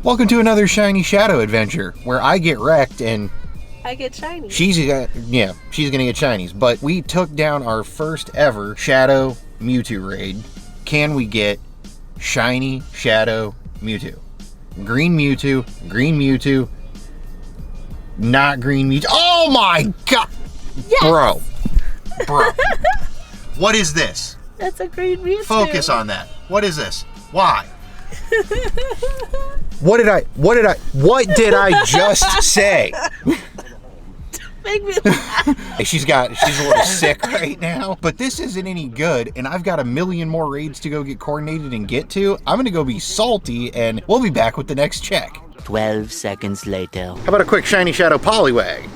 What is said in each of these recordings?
Welcome to another Shiny Shadow adventure, where I get wrecked and I get shinies. she's gonna get shinies. But we took down our first ever Shadow Mewtwo raid. Can we get shiny Shadow Mewtwo? Green Mewtwo, not green Mewtwo. Oh my god! Yes! Bro. What is this? That's a green Mewtwo. Focus on that. What is this? Why? What did I just say? Make me laugh. She's a little sick right now, but this isn't any good, and I've got a million more raids to go get coordinated and get to. I'm gonna go be salty, and we'll be back with the next check. 12 seconds later. How about a quick Shiny Shadow Poliwag?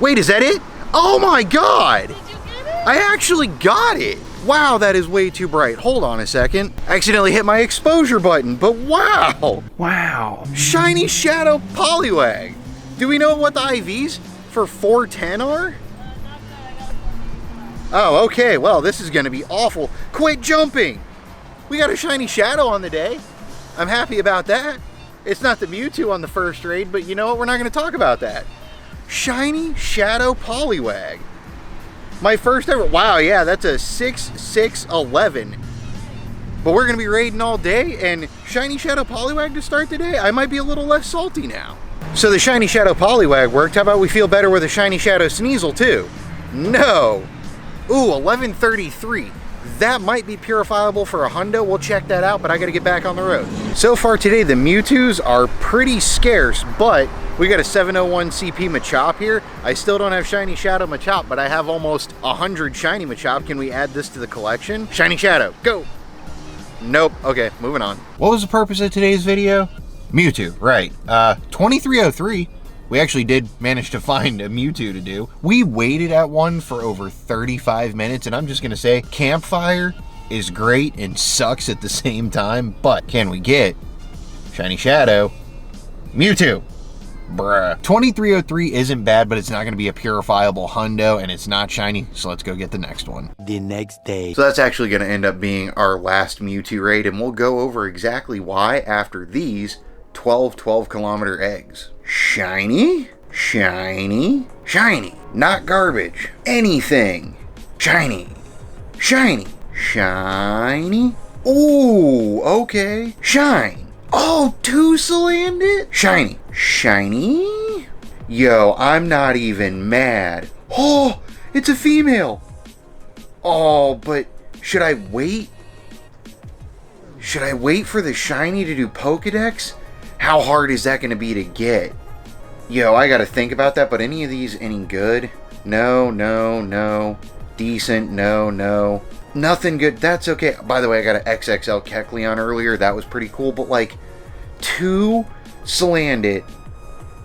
Wait, is that it? Oh my god! Did you get it? I actually got it! Wow, that is way too bright. Hold on a second. I accidentally hit my exposure button, but wow! Wow. Shiny Shadow Poliwag! Do we know what the IVs for 410 are? Oh, okay, well, this is gonna be awful. Quit jumping! We got a Shiny Shadow on the day. I'm happy about that. It's not the Mewtwo on the first raid, but you know what? We're not gonna talk about that. Shiny Shadow Poliwag. My first ever, wow, yeah, that's a 6-6-11. But we're gonna be raiding all day, and Shiny Shadow Poliwag to start the day? I might be a little less salty now. So the Shiny Shadow Poliwag worked. How about we feel better with a Shiny Shadow Sneasel too? No. Ooh, 1133. That might be purifiable for a hundo. We'll check that out, but I gotta get back on the road. So far today, the Mewtwo's are pretty scarce, but we got a 701 CP Machop here. I still don't have Shiny Shadow Machop, but I have almost 100 Shiny Machop. Can we add this to the collection? Shiny Shadow, go! Nope, okay, moving on. What was the purpose of today's video? Mewtwo, right. 2303. We actually did manage to find a Mewtwo to do. We waited at one for over 35 minutes, and I'm just gonna say, Campfire is great and sucks at the same time, but can we get Shiny Shadow Mewtwo? Bruh. 2303 isn't bad, but it's not gonna be a purifiable hundo, and it's not shiny, so let's go get the next one. The next day. So that's actually gonna end up being our last Mewtwo raid, and we'll go over exactly why after these 12-kilometer eggs. Shiny, shiny, shiny. Not garbage. Anything. Shiny, shiny, shiny. Ooh, okay. Shine. Oh, two Salandit? Shiny, shiny. Yo, I'm not even mad. Oh, it's a female. Oh, but should I wait? Should I wait for the shiny to do Pokedex? How hard is that going to be to get? Yo, I got to think about that, but any of these any good? No, no, no. Decent, no, no. Nothing good. That's okay. By the way, I got an XXL Kecleon earlier. That was pretty cool, but like 2 Salandit,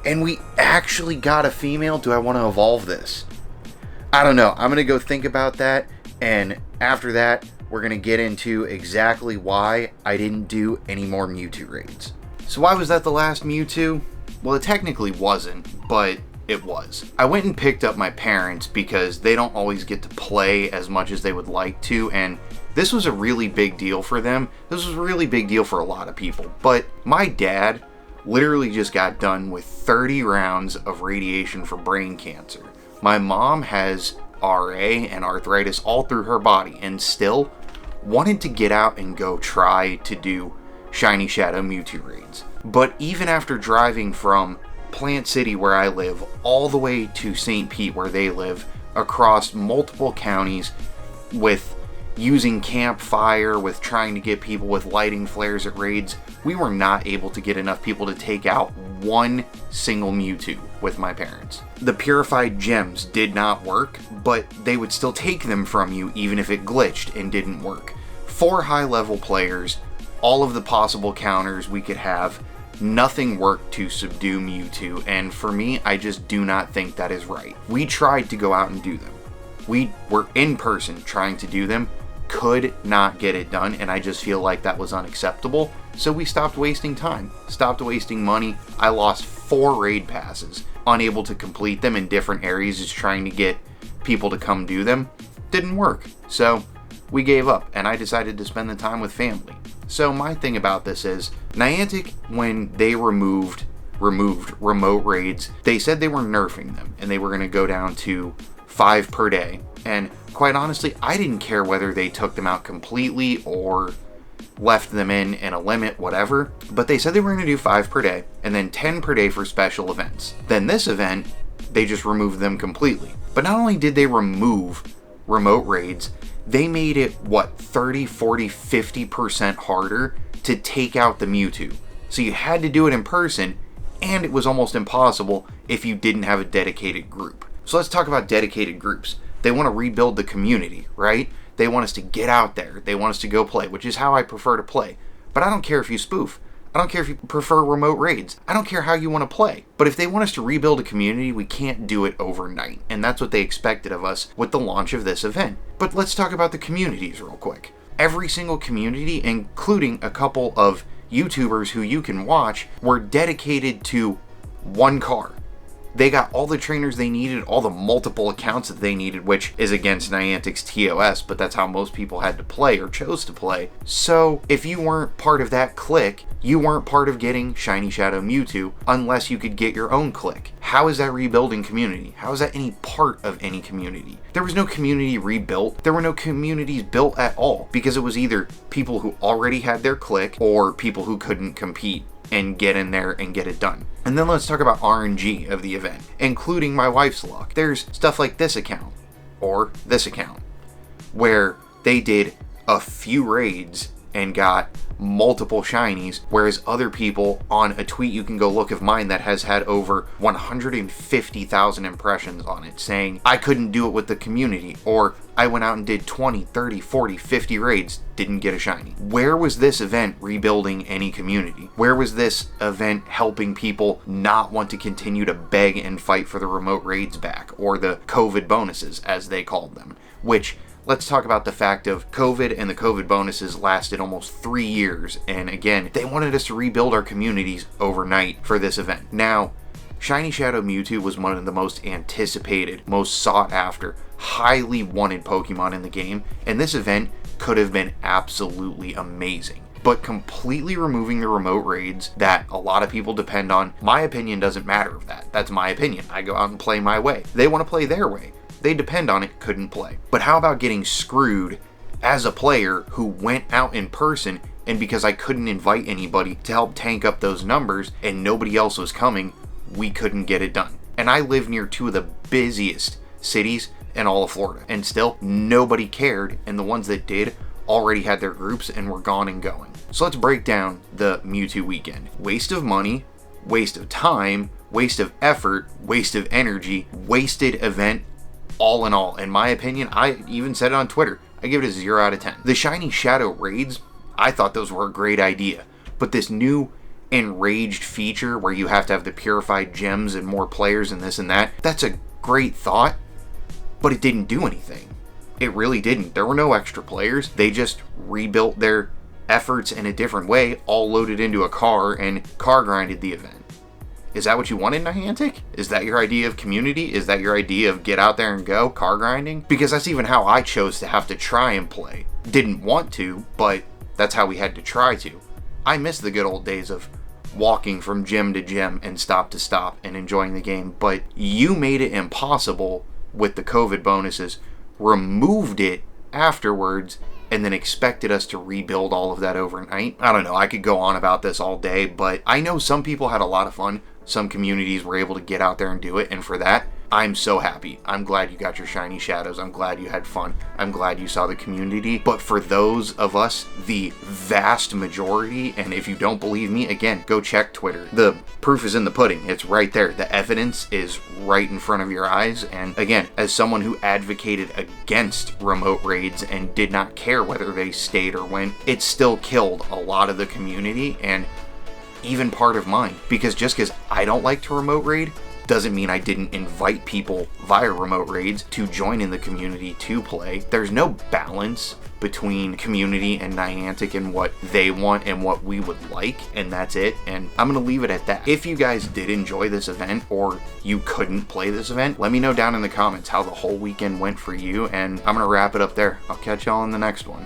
and we actually got a female. Do I want to evolve this? I don't know. I'm going to go think about that, and after that, we're going to get into exactly why I didn't do any more Mewtwo raids. So why was that the last Mewtwo? Well, it technically wasn't, but it was. I went and picked up my parents because they don't always get to play as much as they would like to, and this was a really big deal for them. This was a really big deal for a lot of people, but my dad literally just got done with 30 rounds of radiation for brain cancer. My mom has RA and arthritis all through her body, and still wanted to get out and go try to do Shiny Shadow Mewtwo raids. But even after driving from Plant City, where I live, all the way to St. Pete, where they live, across multiple counties, with using campfire, with trying to get people with lighting flares at raids, we were not able to get enough people to take out one single Mewtwo with my parents. The purified gems did not work, but they would still take them from you even if it glitched and didn't work. 4 high-level players, all of the possible counters we could have, nothing worked to subdue Mewtwo, and for me, I just do not think that is right. We tried to go out and do them. We were in person trying to do them, could not get it done, and I just feel like that was unacceptable, so we stopped wasting time, stopped wasting money. I lost 4 raid passes, unable to complete them in different areas, just trying to get people to come do them. Didn't work, so we gave up, and I decided to spend the time with family. So my thing about this is, Niantic, when they removed remote raids, they said they were nerfing them and they were going to go down to 5 per day. And quite honestly, I didn't care whether they took them out completely or left them in a limit, whatever. But they said they were going to do 5 per day and then 10 per day for special events. Then this event, they just removed them completely. But not only did they remove remote raids, they made it, 30, 40, 50% harder to take out the Mewtwo. So you had to do it in person, and it was almost impossible if you didn't have a dedicated group. So let's talk about dedicated groups. They want to rebuild the community, right? They want us to get out there. They want us to go play, which is how I prefer to play. But I don't care if you spoof. I don't care if you prefer remote raids. I don't care how you want to play. But if they want us to rebuild a community, we can't do it overnight. And that's what they expected of us with the launch of this event. But let's talk about the communities real quick. Every single community, including a couple of YouTubers who you can watch, were dedicated to one car. They got all the trainers they needed, all the multiple accounts that they needed, which is against Niantic's TOS, but that's how most people had to play or chose to play. So if you weren't part of that clique, you weren't part of getting Shiny Shadow Mewtwo unless you could get your own clique. How is that rebuilding community? How is that any part of any community? There was no community rebuilt. There were no communities built at all, because it was either people who already had their clique or people who couldn't compete and get in there and get it done. And then let's talk about RNG of the event, including my wife's luck. There's stuff like this account, or this account, where they did a few raids and got multiple shinies, whereas other people, on a tweet you can go look of mine that has had over 150,000 impressions on it, saying I couldn't do it with the community, or I went out and did 20, 30, 40, 50 raids, didn't get a shiny. Where was this event rebuilding any community? Where was this event helping people not want to continue to beg and fight for the remote raids back, or the COVID bonuses as they called them? Which, let's talk about the fact of COVID, and the COVID bonuses lasted almost 3 years. And again, they wanted us to rebuild our communities overnight for this event. Now, Shiny Shadow Mewtwo was one of the most anticipated, most sought after, highly wanted Pokemon in the game, and this event could have been absolutely amazing. But completely removing the remote raids that a lot of people depend on, my opinion doesn't matter of that. That's my opinion. I go out and play my way. They want to play their way. They depend on it, couldn't play. But how about getting screwed as a player who went out in person, and because I couldn't invite anybody to help tank up those numbers and nobody else was coming, we couldn't get it done. And I live near 2 of the busiest cities in all of Florida, and still nobody cared, and the ones that did already had their groups and were gone and going. So let's break down the Mewtwo weekend. Waste of money, waste of time, waste of effort, waste of energy, wasted event. All in all, in my opinion, I even said it on Twitter, I give it a 0 out of 10. The Shiny Shadow raids, I thought those were a great idea. But this new enraged feature where you have to have the purified gems and more players and this and that, that's a great thought, but it didn't do anything. It really didn't. There were no extra players. They just rebuilt their efforts in a different way, all loaded into a car, and car grinded the event. Is that what you wanted, Niantic? Is that your idea of community? Is that your idea of get out there and go, car grinding? Because that's even how I chose to have to try and play. Didn't want to, but that's how we had to try to. I miss the good old days of walking from gym to gym and stop to stop and enjoying the game, but you made it impossible with the COVID bonuses, removed it afterwards, and then expected us to rebuild all of that overnight. I don't know, I could go on about this all day, but I know some people had a lot of fun. Some communities were able to get out there and do it, and for that, I'm so happy. I'm glad you got your shiny shadows. I'm glad you had fun. I'm glad you saw the community. But for those of us, the vast majority, and if you don't believe me, again, go check Twitter. The proof is in the pudding. It's right there. The evidence is right in front of your eyes. And again, as someone who advocated against remote raids and did not care whether they stayed or went, it still killed a lot of the community and even part of mine. Because just because I don't like to remote raid doesn't mean I didn't invite people via remote raids to join in the community to play. There's no balance between community and Niantic and what they want and what we would like, and that's it. And I'm gonna leave it at that. If you guys did enjoy this event, or you couldn't play this event, let me know down in the comments how the whole weekend went for you, and I'm gonna wrap it up there. I'll catch y'all in the next one.